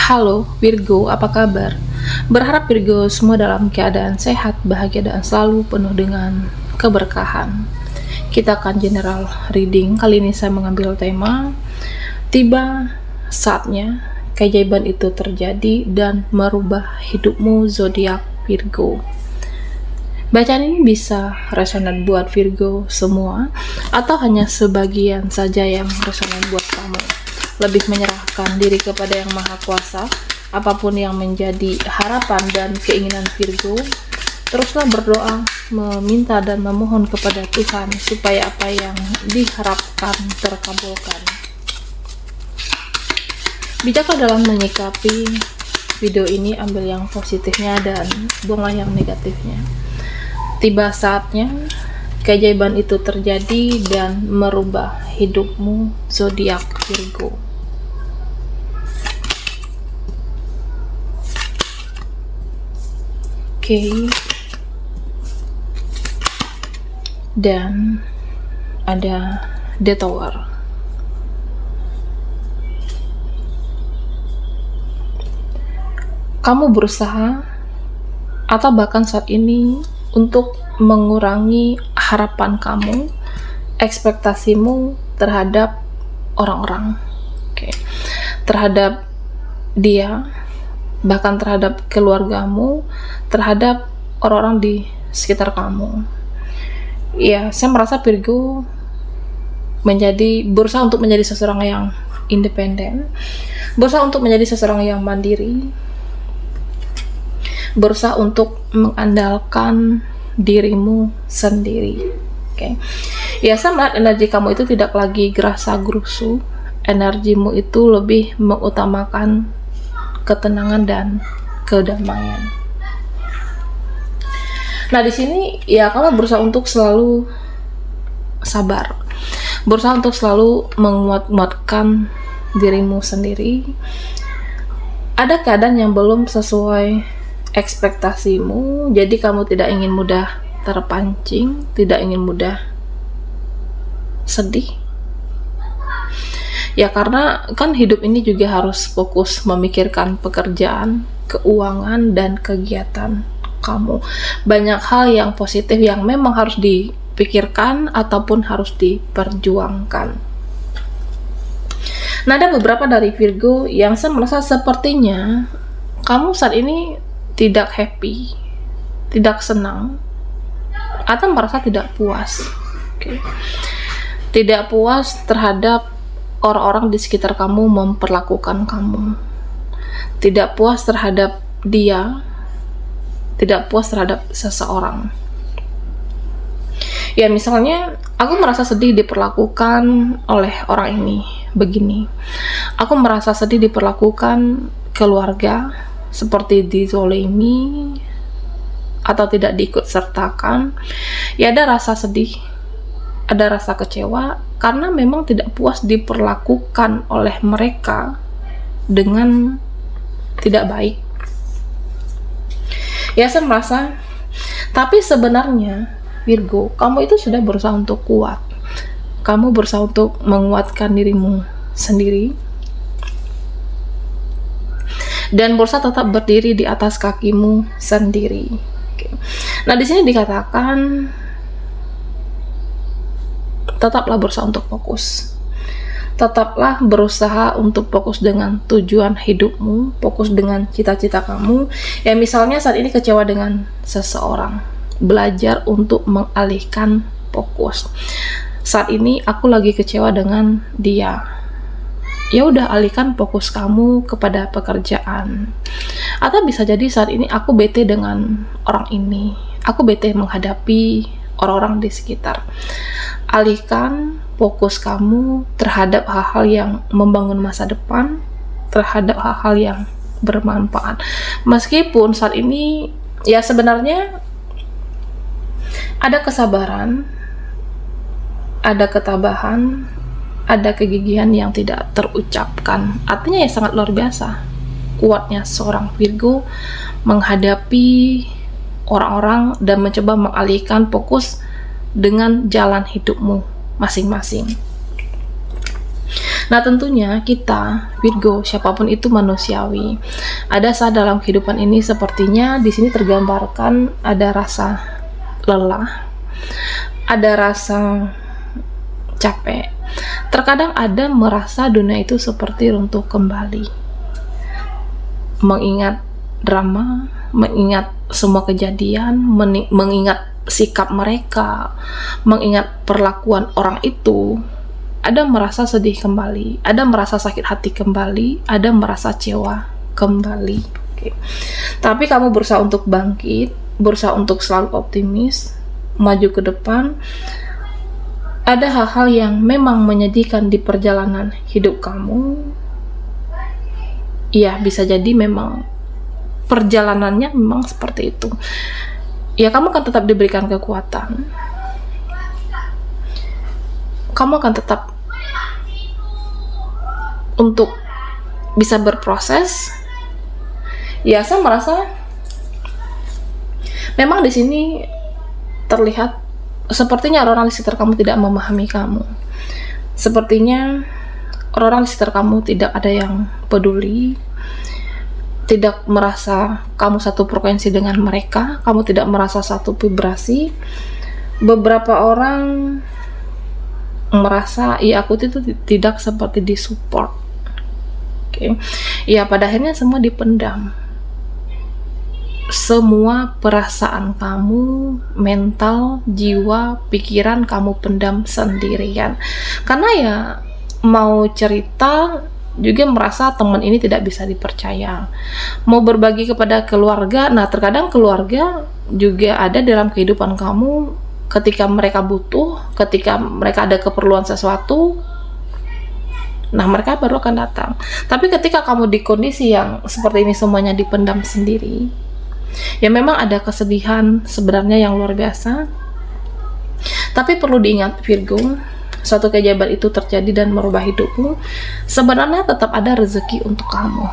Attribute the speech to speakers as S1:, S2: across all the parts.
S1: Halo Virgo, apa kabar? Berharap Virgo semua dalam keadaan sehat, bahagia, dan selalu penuh dengan keberkahan. Kita akan general reading. Kali ini saya mengambil tema tiba saatnya keajaiban itu terjadi dan merubah hidupmu, zodiak Virgo. Bacaan ini bisa resonan buat Virgo semua atau hanya sebagian saja yang resonan buat kamu. Lebih menyerahkan diri kepada Yang Maha Kuasa, apapun yang menjadi harapan dan keinginan Virgo, teruslah berdoa, meminta dan memohon kepada Tuhan supaya apa yang diharapkan terkabulkan. Bijaklah dalam menyikapi video ini, ambil yang positifnya dan buanglah yang negatifnya. Tiba saatnya keajaiban itu terjadi dan merubah hidupmu, zodiak Virgo. Dan ada The Tower. Kamu berusaha atau bahkan saat ini untuk mengurangi harapan kamu, ekspektasimu terhadap orang-orang, terhadap dia, bahkan terhadap keluargamu, terhadap orang-orang di sekitar kamu. Ya, saya merasa Virgo berusaha untuk menjadi seseorang yang independen, berusaha untuk menjadi seseorang yang mandiri, berusaha untuk mengandalkan dirimu sendiri. Ya, saya melihat energi kamu itu tidak lagi gerasa gerusu. Energimu itu lebih mengutamakan ketenangan dan kedamaian. Nah, di sini ya kamu berusaha untuk selalu sabar, berusaha untuk selalu menguatkan dirimu sendiri. Ada keadaan yang belum sesuai ekspektasimu, jadi kamu tidak ingin mudah terpancing, tidak ingin mudah sedih. Ya, karena kan hidup ini juga harus fokus memikirkan pekerjaan, keuangan, dan kegiatan kamu. Banyak hal yang positif yang memang harus dipikirkan ataupun harus diperjuangkan. Nah, ada beberapa dari Virgo yang saya merasa sepertinya kamu saat ini tidak happy, tidak senang, atau merasa tidak puas. Tidak puas terhadap orang-orang di sekitar kamu memperlakukan kamu, tidak puas terhadap dia, tidak puas terhadap seseorang. Ya, misalnya aku merasa sedih diperlakukan oleh orang ini begini, aku merasa sedih diperlakukan keluarga seperti dizolimi atau tidak diikut sertakan. Ya, ada rasa sedih, ada rasa kecewa karena memang tidak puas diperlakukan oleh mereka dengan tidak baik. Ya, saya merasa, tapi sebenarnya Virgo, kamu itu sudah berusaha untuk kuat. Kamu berusaha untuk menguatkan dirimu sendiri dan berusaha tetap berdiri di atas kakimu sendiri. Nah, di sini dikatakan tetaplah berusaha untuk fokus. Tetaplah berusaha untuk fokus dengan tujuan hidupmu, fokus dengan cita-cita kamu. Ya, misalnya saat ini kecewa dengan seseorang, belajar untuk mengalihkan fokus. Saat ini aku lagi kecewa dengan dia. Ya udah, alihkan fokus kamu kepada pekerjaan. Atau bisa jadi saat ini aku bete dengan orang ini, aku bete menghadapi orang-orang di sekitar. Alihkan fokus kamu terhadap hal-hal yang membangun masa depan, terhadap hal-hal yang bermanfaat. Meskipun saat ini ya sebenarnya ada kesabaran, ada ketabahan, ada kegigihan yang tidak terucapkan. Artinya ya sangat luar biasa kuatnya seorang Virgo menghadapi orang-orang dan mencoba mengalihkan fokus dengan jalan hidupmu masing-masing. Nah tentunya kita Virgo, siapapun itu manusiawi. Ada saat dalam kehidupan ini sepertinya di sini tergambarkan ada rasa lelah, ada rasa capek. Terkadang ada merasa dunia itu seperti runtuh kembali. Mengingat drama, mengingat semua kejadian, mengingat sikap mereka, mengingat perlakuan orang itu, ada merasa sedih kembali, ada merasa sakit hati kembali, ada merasa kecewa kembali. Oke. Tapi kamu berusaha untuk bangkit, berusaha untuk selalu optimis, maju ke depan. Ada hal-hal yang memang menyedihkan di perjalanan hidup kamu. Ya, bisa jadi memang perjalanannya memang seperti itu. Ya, kamu akan tetap diberikan kekuatan. Kamu akan tetap untuk bisa berproses. Ya, saya merasa memang di sini terlihat sepertinya orang di sekitar kamu tidak memahami kamu. Sepertinya orang di sekitar kamu tidak ada yang peduli, tidak merasa kamu satu frekuensi dengan mereka, kamu tidak merasa satu vibrasi. Beberapa orang merasa, ya aku itu tidak seperti disupport. Oke. Ya pada akhirnya semua dipendam. Semua perasaan kamu, mental, jiwa, pikiran kamu pendam sendirian. Karena ya mau cerita juga merasa teman ini tidak bisa dipercaya. Mau berbagi kepada keluarga, nah terkadang keluarga juga ada dalam kehidupan kamu ketika mereka butuh, ketika mereka ada keperluan sesuatu, nah mereka baru akan datang. Tapi ketika kamu di kondisi yang seperti ini semuanya dipendam sendiri, ya memang ada kesedihan sebenarnya yang luar biasa. Tapi perlu diingat Virgo, suatu keajaiban itu terjadi dan merubah hidupmu. Sebenarnya tetap ada rezeki untuk kamu.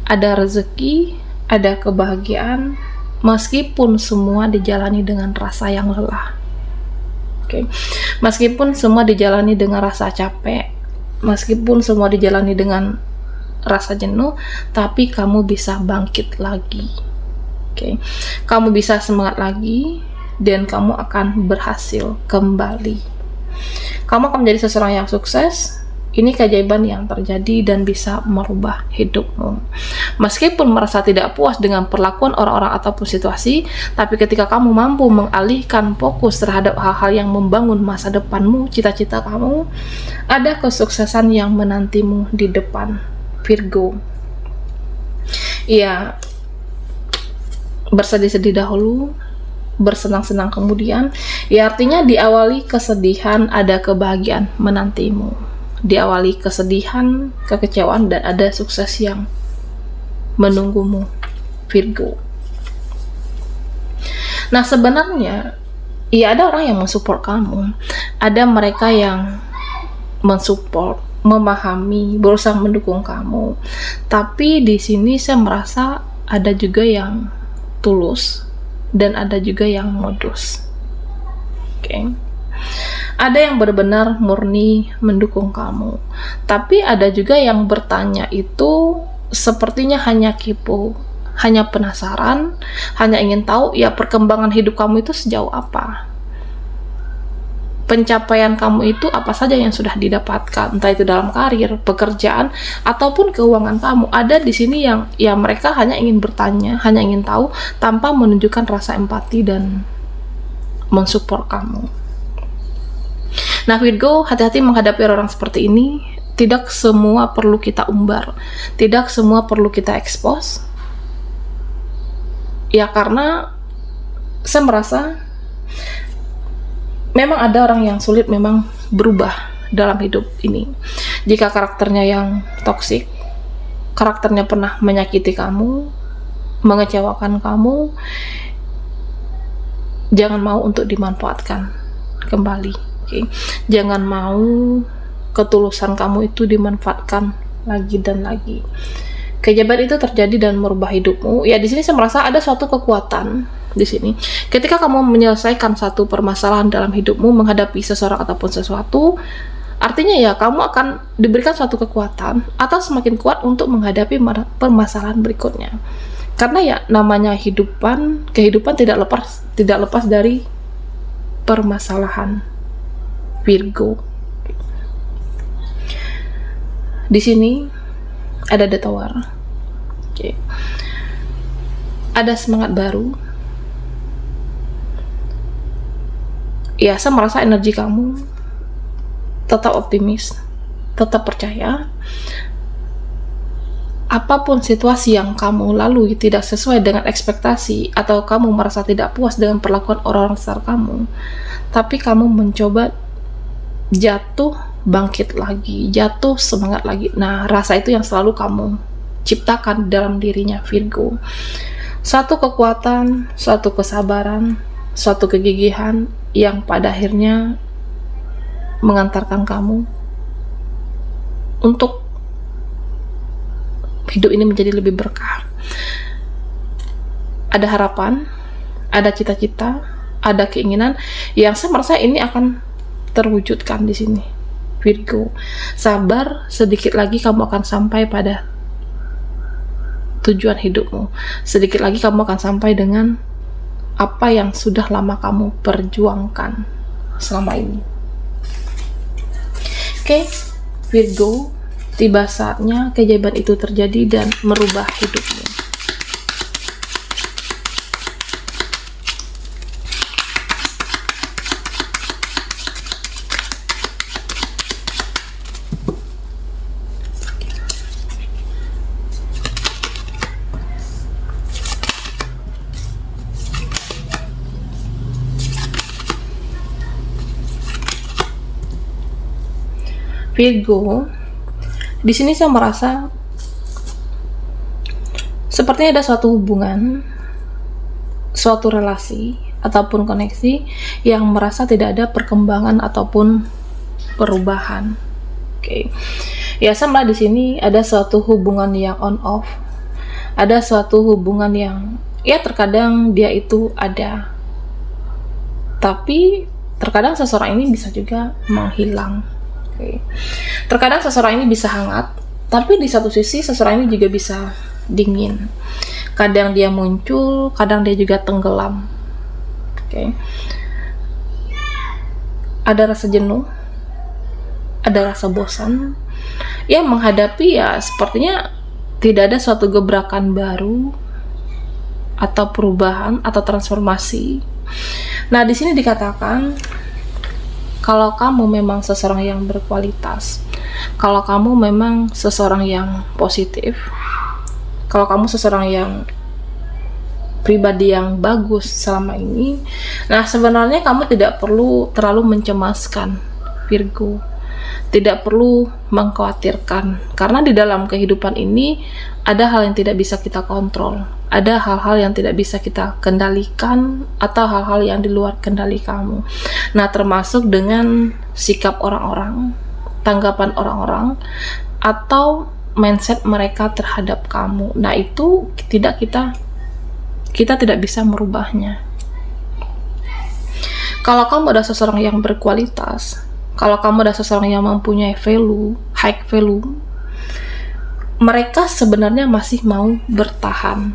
S1: Ada rezeki, ada kebahagiaan, meskipun semua dijalani dengan rasa yang lelah. Oke. Meskipun semua dijalani dengan rasa capek, meskipun semua dijalani dengan rasa jenuh, tapi kamu bisa bangkit lagi. Oke. Kamu bisa semangat lagi dan kamu akan berhasil kembali. Kamu akan menjadi seseorang yang sukses. Ini keajaiban yang terjadi dan bisa merubah hidupmu. Meskipun merasa tidak puas dengan perlakuan orang-orang ataupun situasi, tapi ketika kamu mampu mengalihkan fokus terhadap hal-hal yang membangun masa depanmu, cita-cita kamu, ada kesuksesan yang menantimu di depan, Virgo. Ya, bersedih-sedih dahulu, bersenang-senang kemudian. Ya artinya diawali kesedihan, ada kebahagiaan menantimu. Diawali kesedihan, kekecewaan, dan ada sukses yang menunggumu, Virgo. Nah sebenarnya ya ada orang yang mensupport kamu, ada mereka yang mensupport, memahami, berusaha mendukung kamu. Tapi di sini saya merasa ada juga yang tulus dan ada juga yang modus. Oke. Ada yang benar-benar murni mendukung kamu, tapi ada juga yang bertanya itu sepertinya hanya kepo, hanya penasaran, hanya ingin tahu ya perkembangan hidup kamu itu sejauh apa, pencapaian kamu itu apa saja yang sudah didapatkan, entah itu dalam karir, pekerjaan, ataupun keuangan kamu. Ada di sini yang ya mereka hanya ingin bertanya, hanya ingin tahu tanpa menunjukkan rasa empati dan mensupport kamu. Nah Virgo, hati-hati menghadapi orang seperti ini. Tidak semua perlu kita umbar, tidak semua perlu kita expose. Ya karena saya merasa memang ada orang yang sulit memang berubah dalam hidup ini. Jika karakternya yang toksik, karakternya pernah menyakiti kamu, mengecewakan kamu, jangan mau untuk dimanfaatkan kembali. Okay. Jangan mau ketulusan kamu itu dimanfaatkan lagi dan lagi. Keajaiban itu terjadi dan merubah hidupmu. Ya di sini saya merasa ada suatu kekuatan di sini. Ketika kamu menyelesaikan satu permasalahan dalam hidupmu, menghadapi seseorang ataupun sesuatu, Artinya ya kamu akan diberikan suatu kekuatan atau semakin kuat untuk menghadapi permasalahan berikutnya. Karena ya namanya kehidupan tidak lepas dari permasalahan, Virgo. Di sini ada The Tower. Oke. Ada semangat baru. Ya, saya merasa energi kamu tetap optimis, tetap percaya. Apapun situasi yang kamu lalui tidak sesuai dengan ekspektasi, atau kamu merasa tidak puas dengan perlakuan orang-orang sekitar kamu, tapi kamu mencoba jatuh, bangkit lagi, jatuh, semangat lagi. Nah, rasa itu yang selalu kamu ciptakan dalam dirinya, Virgo. Suatu kekuatan, suatu kesabaran, suatu kegigihan yang pada akhirnya mengantarkan kamu untuk hidup ini menjadi lebih berkah. Ada harapan, ada cita-cita, ada keinginan yang saya merasa ini akan terwujudkan di sini, Virgo. Sabar, sedikit lagi kamu akan sampai pada tujuan hidupmu. Sedikit lagi kamu akan sampai dengan apa yang sudah lama kamu perjuangkan selama ini. Oke, Virgo, tiba saatnya keajaiban itu terjadi dan merubah hidupmu. Virgo, di sini saya merasa sepertinya ada suatu hubungan, suatu relasi ataupun koneksi yang merasa tidak ada perkembangan ataupun perubahan. Oke. Ya, saya melihat di sini ada suatu hubungan yang on off. Ada suatu hubungan yang ya terkadang dia itu ada, tapi terkadang seseorang ini bisa juga menghilang. Oke. Terkadang seseorang ini bisa hangat, tapi di satu sisi seseorang ini juga bisa dingin. Kadang dia muncul, kadang dia juga tenggelam. Oke. Ada rasa jenuh, ada rasa bosan. Ya, menghadapi ya sepertinya tidak ada suatu gebrakan baru atau perubahan atau transformasi. Nah, di sini dikatakan kalau kamu memang seseorang yang berkualitas, kalau kamu memang seseorang yang positif, kalau kamu seseorang yang pribadi yang bagus selama ini, nah sebenarnya kamu tidak perlu terlalu mencemaskan, Virgo. Tidak perlu mengkhawatirkan, karena di dalam kehidupan ini ada hal yang tidak bisa kita kontrol, ada hal-hal yang tidak bisa kita kendalikan, atau hal-hal yang di luar kendali kamu. Nah, termasuk dengan sikap orang-orang, tanggapan orang-orang, atau mindset mereka terhadap kamu. Nah, itu kita tidak bisa merubahnya. Kalau kamu adalah seseorang yang berkualitas, kalau kamu adalah seseorang yang mempunyai value, high value, mereka sebenarnya masih mau bertahan.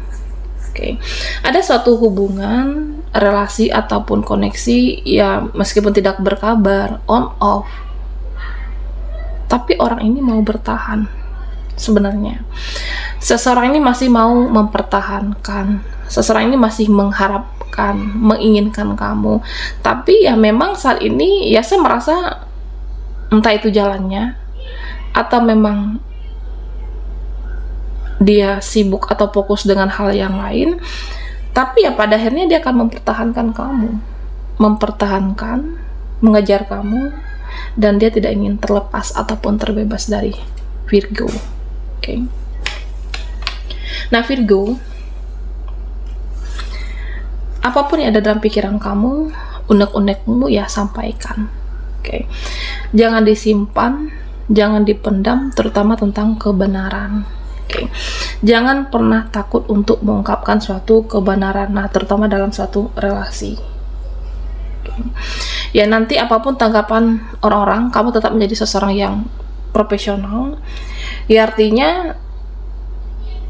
S1: Oke. Ada suatu hubungan, relasi ataupun koneksi ya meskipun tidak berkabar, on off, tapi orang ini mau bertahan. Sebenarnya seseorang ini masih mau mempertahankan, seseorang ini masih mengharapkan, menginginkan kamu. Tapi ya memang saat ini ya saya merasa entah itu jalannya, atau memang dia sibuk atau fokus dengan hal yang lain, tapi ya pada akhirnya dia akan mempertahankan kamu, mengejar kamu, dan dia tidak ingin terlepas ataupun terbebas dari Virgo. Oke. Nah, Virgo, apapun yang ada dalam pikiran kamu, unek-unekmu ya sampaikan. Oke. Jangan disimpan, jangan dipendam, terutama tentang kebenaran. Oke. Jangan pernah takut untuk mengungkapkan suatu kebenaran, nah terutama dalam suatu relasi. Oke. Ya nanti apapun tanggapan orang-orang, kamu tetap menjadi seseorang yang profesional. Ya artinya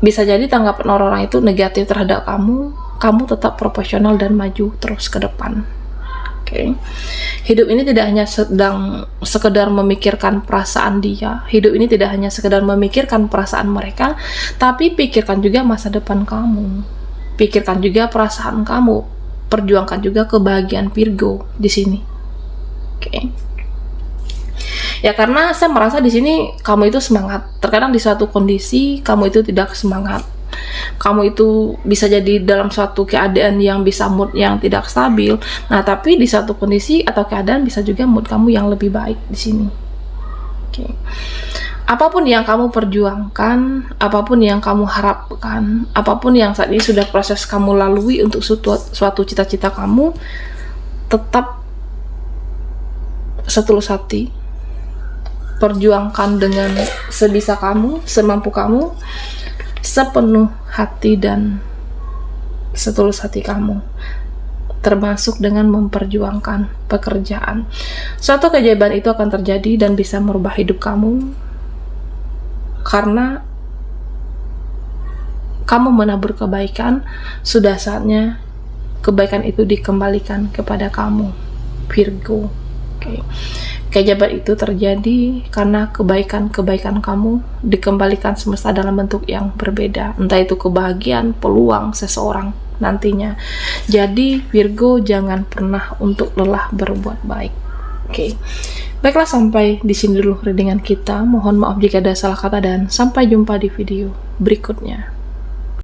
S1: bisa jadi tanggapan orang-orang itu negatif terhadap kamu, kamu tetap profesional dan maju terus ke depan. Oke. Hidup ini tidak hanya sekedar memikirkan perasaan dia. Hidup ini tidak hanya sekedar memikirkan perasaan mereka, tapi pikirkan juga masa depan kamu. Pikirkan juga perasaan kamu. Perjuangkan juga kebahagiaan Virgo di sini. Oke. Ya karena saya merasa di sini kamu itu semangat. Terkadang di suatu kondisi kamu itu tidak semangat. Kamu itu bisa jadi dalam suatu keadaan yang bisa mood yang tidak stabil. Nah, tapi di suatu kondisi atau keadaan bisa juga mood kamu yang lebih baik di sini. Oke. Apapun yang kamu perjuangkan, apapun yang kamu harapkan, apapun yang saat ini sudah proses kamu lalui untuk suatu cita-cita kamu, tetap setulus hati. Perjuangkan dengan sebisa kamu, semampu kamu, sepenuh hati dan setulus hati kamu, termasuk dengan memperjuangkan pekerjaan. Suatu keajaiban itu akan terjadi dan bisa merubah hidup kamu, karena kamu menabur kebaikan. Sudah saatnya kebaikan itu dikembalikan kepada kamu, Virgo. Oke. Keajaiban itu terjadi karena kebaikan-kebaikan kamu dikembalikan semesta dalam bentuk yang berbeda. Entah itu kebahagiaan, peluang seseorang nantinya. Jadi Virgo jangan pernah untuk lelah berbuat baik. Oke. Baiklah, sampai di sini dulu readingan kita. Mohon maaf jika ada salah kata dan sampai jumpa di video berikutnya.